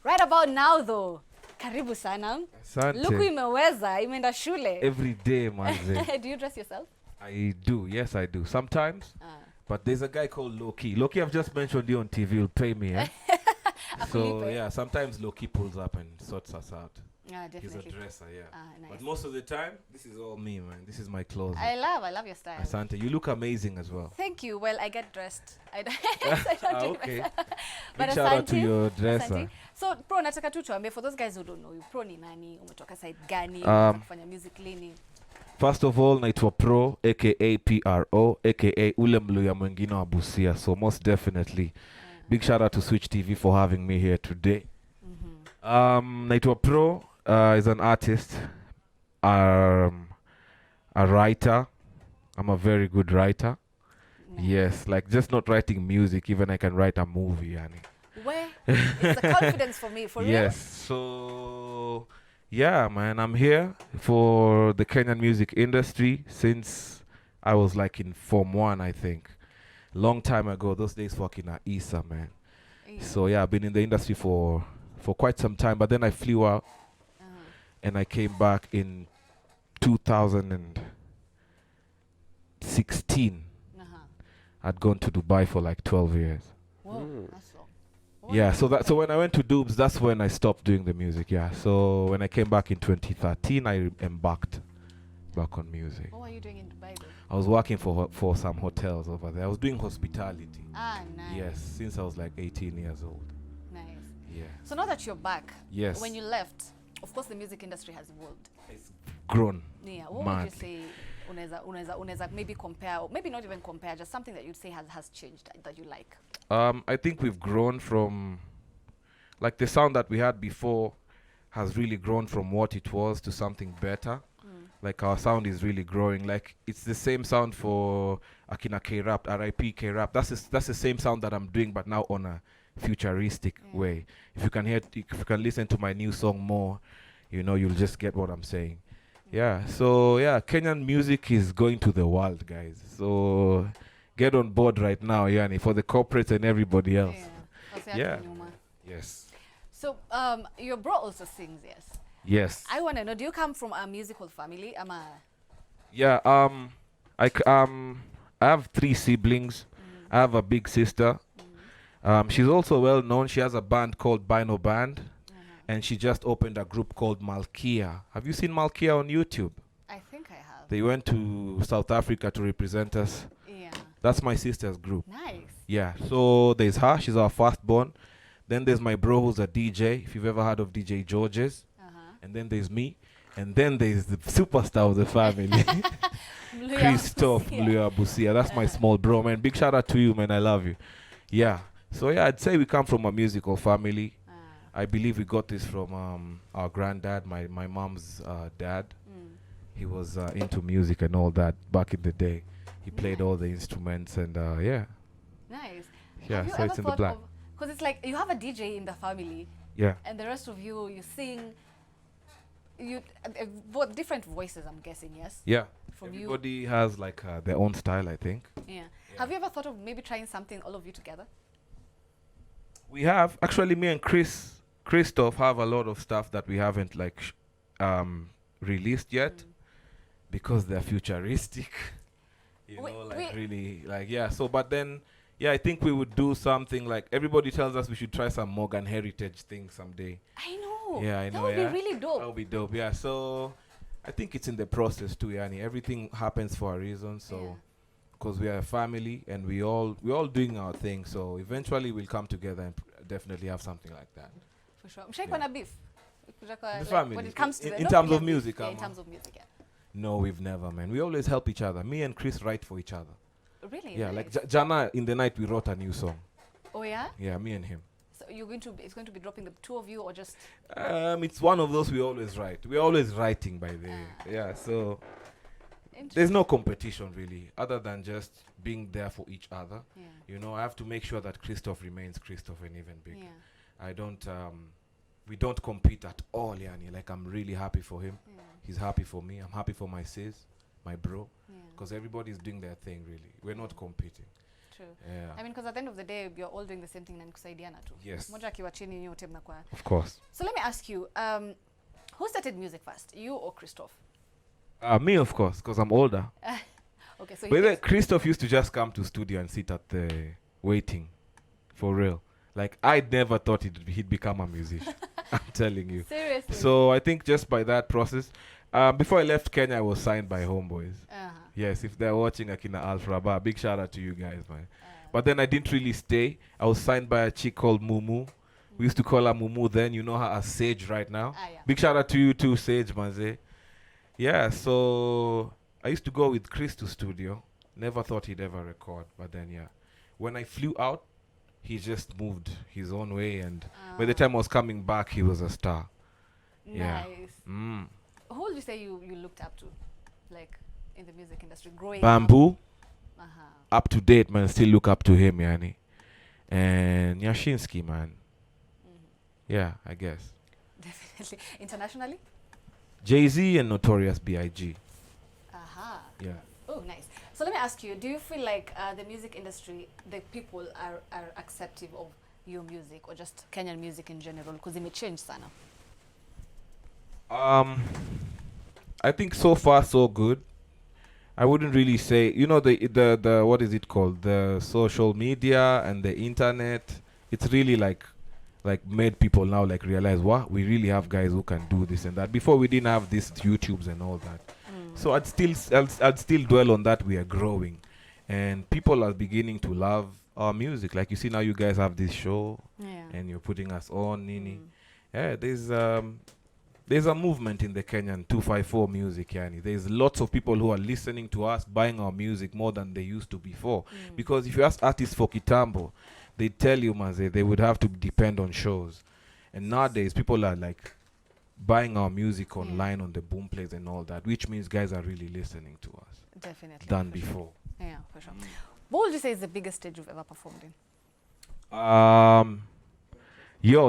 Right about now though, karibu sana. Asante. Luku imeweza, imeenda shule. Every day, manze. Do you dress yourself? I do. Yes, I do. Sometimes. But there's a guy called Loki. Loki, I've just mentioned you on TV. You'll pay me, eh? So, yeah, sometimes Loki pulls up and sorts us out. Definitely. He's a dresser, yeah. Nice. But most of the time, this is all me, man. This is my closet. I love your style. Asante. You look amazing as well. Thank you. Well, I get dressed. I don't do Okay. But Big shout out to asante. your dresser. Asante. So, Pro, nataka tu tuambie, for those guys who don't know you, Pro ni nani? Umetoka side gani? Kufanya music lini? First of all, naitwa Pro, aka PRO, aka ule mluya mwingine wa Busia. So most definitely, big shout out to Switch TV for having me here today. Naitwa Pro is an artist, a writer. I'm a very good writer. Nice. Yes, like just not writing music, even I can write a movie, yani. Where? It's a confidence for me, for real. Yes, so yeah, man, I'm here for the Kenyan music industry since I was like in Form 1, I think. Long time ago, those days fucking at Isa, man. Yeah. So yeah, I've been in the industry for quite some time, but then I flew out and I came back in 2016. I'd gone to Dubai for like 12 years. Whoa, that's long. Yeah, so when I went to Dubs, that's when I stopped doing the music. Yeah, so when I came back in 2013, I embarked back on music. What were you doing in Dubai though? I was working for some hotels over there. I was doing hospitality. Nice. Yes, since I was like 18 years old. Nice. Yeah. So now that you're back, Yes. when you left, of course the music industry has evolved. It's grown. Yeah. What would you say? Unaweza maybe compare, or maybe not even compare, just something that you'd say has changed that you like. I think we've grown from, like the sound that we had before has really grown from what it was to something better. Like our sound is really growing. Like it's the same sound for Akina K-Rap, R.I.P. K-Rap. That's the same sound that I'm doing, but now on a futuristic way. If you can listen to my new song more, you'll just get what I'm saying. Yeah, so yeah, Kenyan music is going to the world, guys. So get on board right now, Yani, for the corporates and everybody else. Yeah. Yes. So your bro also sings, yes? Yes. I want to know, do you come from a musical family? Yeah, I have 3 siblings. I have a big sister. She's also well known. She has a band called Bino Band. And she just opened a group called Malkia. Have you seen Malkia on YouTube? I think I have. They went to South Africa to represent us. Yeah. That's my sister's group. Nice. Yeah, so there's her. She's our firstborn. Then there's my bro who's a DJ, if you've ever heard of DJ Georges. And then there's me. And then there's the superstar of the family, KRISTOFF Busia. That's my small bro, man. Big shout out to you, man. I love you. Yeah. So yeah, I'd say we come from a musical family. I believe we got this from our granddad, my mom's dad. He was into music and all that back in the day. He played all the instruments and yeah. Nice. Yeah, so it's in the blood. Because it's like you have a DJ in the family. Yeah. And the rest of you sing. You both different voices, I'm guessing, yes? Yeah. From Everybody has like their own style, I think. Yeah. Have you ever thought of maybe trying something, all of you together? We have. Actually, me and KRISTOFF have a lot of stuff that we haven't like released yet because they're futuristic. Really, like, yeah. So, but then, yeah, I think we would do something like, everybody tells us we should try some Morgan Heritage thing someday. I know. Yeah, I know. That would be really dope. That would be dope, yeah. So, I think it's in the process too, Yani. Everything happens for a reason, so, because we are a family and we all doing our thing, so eventually we'll come together and definitely have something like that. For sure. Mshaikuwa beef? The family. When it comes to in terms of music. Yeah, in terms of music, yeah. No, we've never, man. We always help each other. Me and Chris write for each other. Really? Yeah, nice. like Jana, in the night we wrote a new song. Oh yeah? Yeah, me and him. So it's going to be dropping the 2 of you, or just? It's one of those we always write. We're always writing by the yeah, so there's no competition really, other than just being there for each other. Yeah. I have to make sure that KRISTOFF remains KRISTOFF and even bigger. Yeah. I don't we don't compete at all, Yani. Like, I'm really happy for him. Yeah. He's happy for me. I'm happy for my sis, my bro. Because everybody's doing their thing, really. We're not competing. True. Yeah. I mean, because at the end of the day, you're all doing the same thing na kusaidiana tu. Yes. Moja akiwa chini nyote mnakuwa. Of course. So let me ask you, who started music first, you or KRISTOFF? Me, of course, because I'm older. Okay, so But then KRISTOFF used to just come to studio and sit at the waiting, for real. Like, I never thought he'd become a musician. I'm telling you. Seriously? So I think just by that process, before I left Kenya, I was signed by Homeboys. Yes, if they're watching Akina Alfraba, big shout out to you guys, man. But then I didn't really stay. I was signed by a chick called Mumu. We used to call her Mumu then. You know her as Sage right now. Yeah. Big shout out to you too, Sage, manze. Yeah, so I used to go with Chris to studio. Never thought he'd ever record. But then, yeah. When I flew out, he just moved his own way. And by the time I was coming back, he was a star. Nice. Yeah. Who would you say you looked up to, like, in the music industry growing Bamboo. up? Up to date, man. Still look up to him, yani. And Yashinsky, man. Yeah, I guess. Definitely. Internationally? Jay-Z and Notorious B.I.G. Yeah. Oh, nice. So let me ask you, do you feel like the music industry, the people are accepting of your music or just Kenyan music in general? Because it may change sana. I think so far so good. I wouldn't really say, you know, the what is it called? The social media and the internet. It's really like made people now like realize, what, we really have guys who can do this and that. Before we didn't have these YouTubes and all that. So I'd still dwell on that. We are growing, and people are beginning to love our music. Like you see now, you guys have this show, and you're putting us on, Nini. Yeah, there's a movement in the Kenyan 254 music, yani. There's lots of people who are listening to us, buying our music more than they used to before. Because if you ask artists for Kitambo, they tell you, Maze, they would have to depend on shows. And nowadays, people are like buying our music online on the boom plays and all that, which means guys are really listening to us. Definitely. Than before. Sure. Yeah, for sure. What would you say is the biggest stage you've ever performed in?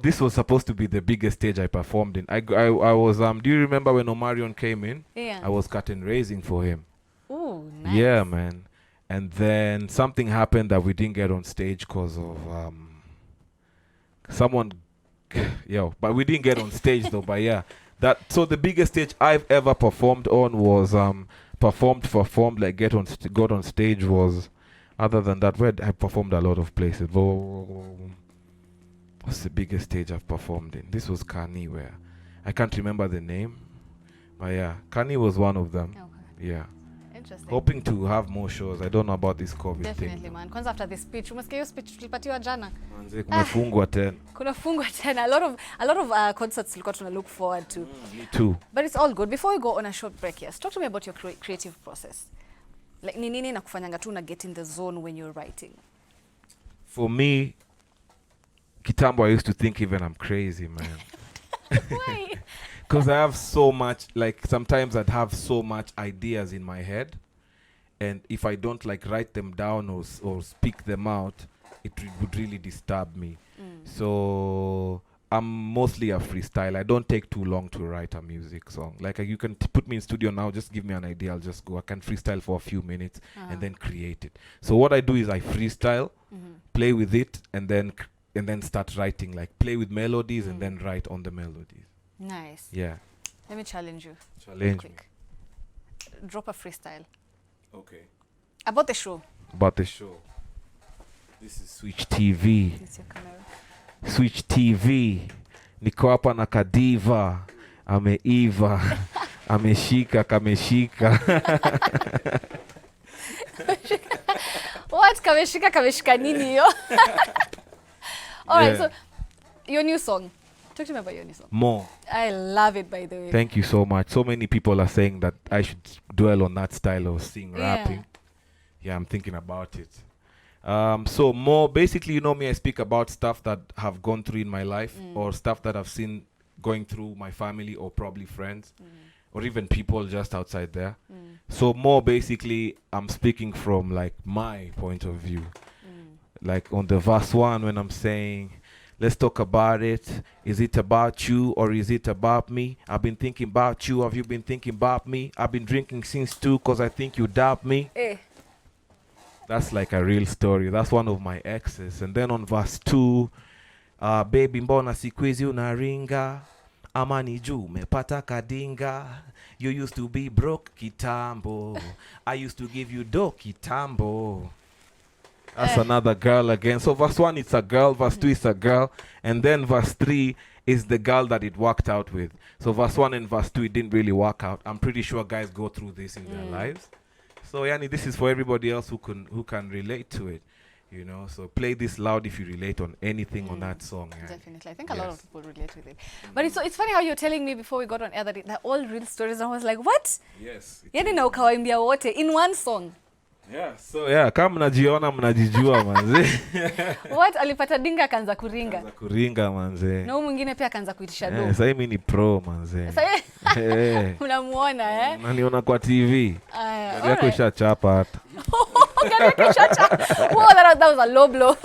This was supposed to be the biggest stage I performed in. I was do you remember when Omarion came in? Yeah. I was curtain raising for him. Ooh, nice. Yeah, man. And then something happened that we didn't get on stage because of someone. But we didn't get on stage though. But yeah, so the biggest stage I've ever performed on was performed like got on stage was. Other than that, where I performed a lot of places. What's the biggest stage I've performed in? This was Kani, where I can't remember the name, but yeah, Kani was one of them. Okay. Yeah. Interesting. Hoping to have more shows. I don't know about this COVID Definitely, thing. man. Kwanza after the speech, umesikia hiyo speech tulipatiwa jana? Manze, kumefungwa tena. Kunafungwa tena. A lot of concerts tulikuwa tuna look forward to. Me too. But it's all good. Before we go on a short break here, talk to me about your creative process. Like ni nini nakufanyanga tu na get in the zone when you're writing? For me, Kitambo, I used to think even I'm crazy, man. Why? Because I have so much, like sometimes I'd have so much ideas in my head, and if I don't like write them down or speak them out, it would really disturb me. So I'm mostly a freestyle. I don't take too long to write a music song. Like you can put me in studio now, just give me an idea, I'll just go. I can freestyle for a few minutes and then create it. So what I do is I freestyle, play with it, and then start writing. Like play with melodies and then write on the melodies. Nice. Yeah. Let me challenge you. Challenge me. Quick. Drop a freestyle. Okay. About the show. About the show. This is Switch TV. It's your camera. Switch TV. Niko hapa na kadiva. Ameiva. Ameshika kameshika. What? Kameshika nini yo? Alright, so your new song. Talk to me about your new song. More. I love it, by the way. Thank you so much. So many people are saying that I should dwell on that style of rapping. Yeah, I'm thinking about it. So more, basically, you know me, I speak about stuff that have gone through in my life or stuff that I've seen going through my family or probably friends or even people just outside there. So more basically, I'm speaking from like my point of view. Like on the verse 1 when I'm saying, let's talk about it. Is it about you or is it about me? I've been thinking about you. Have you been thinking about me? I've been drinking since 2 because I think you doubt me. That's like a real story. That's one of my exes. And then on verse 2, baby mbona siku hizi unaringa ama ni juu umepata kadinga. You used to be broke kitambo. I used to give you dough kitambo. That's another girl again. So verse 1 it's a girl, verse 2 is a girl, and then verse 3 is the girl that it worked out with. So verse 1 and verse 2 it didn't really work out. I'm pretty sure guys go through this in their lives. So yani, this is for everybody else who can relate to it, you know. So play this loud if you relate on anything on that song. Yani. Definitely, I think a lot of people relate with it. But it's funny how you're telling me before we got on air that they're all real stories. And I was like, what? Yes. Yani na ukawaimbia wote in one song. Yeah. So yeah, kama mnajiona mnajijua manze. What alipata dinga akaanza kuringa. Akaanza kuringa manze. Na mwingine pia akaanza kuitisha do. Sasa mimi ni pro manze. Sasa unamuona Naniona kwa TV. Gari yako ishachapa hata. That was a low blow.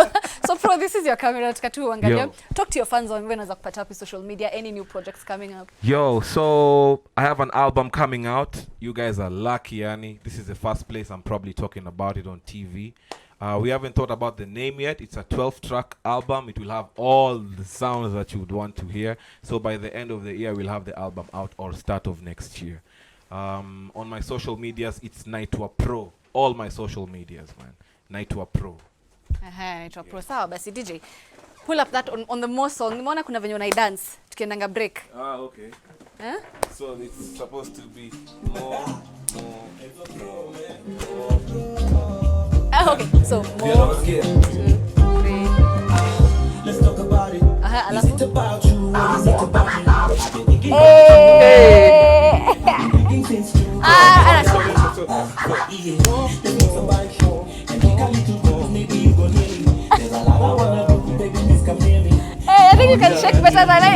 So pro, this is your camera. Talk to your fans on when kupata up social media, any new projects coming up. Yo, so I have an album coming out. You guys are lucky, yani. This is the first place I'm probably talking about it on TV. We haven't thought about the name yet. It's a 12-track album. It will have all the sounds that you would want to hear. So by the end of the year, we'll have the album out, or start of next year. On my social medias, it's Naitwa Pro. All my social medias, man. Naitwa Pro. Naitwa Pro. Sawa basi DJ. Pull up that on the more song. Nimeona kuna venye unai dance. Tukiendanga break. Okay. So it's supposed to be more. Okay. So more. 2, 3. Let's talk about it. Is it about you or is it about me? I think you can shake better than I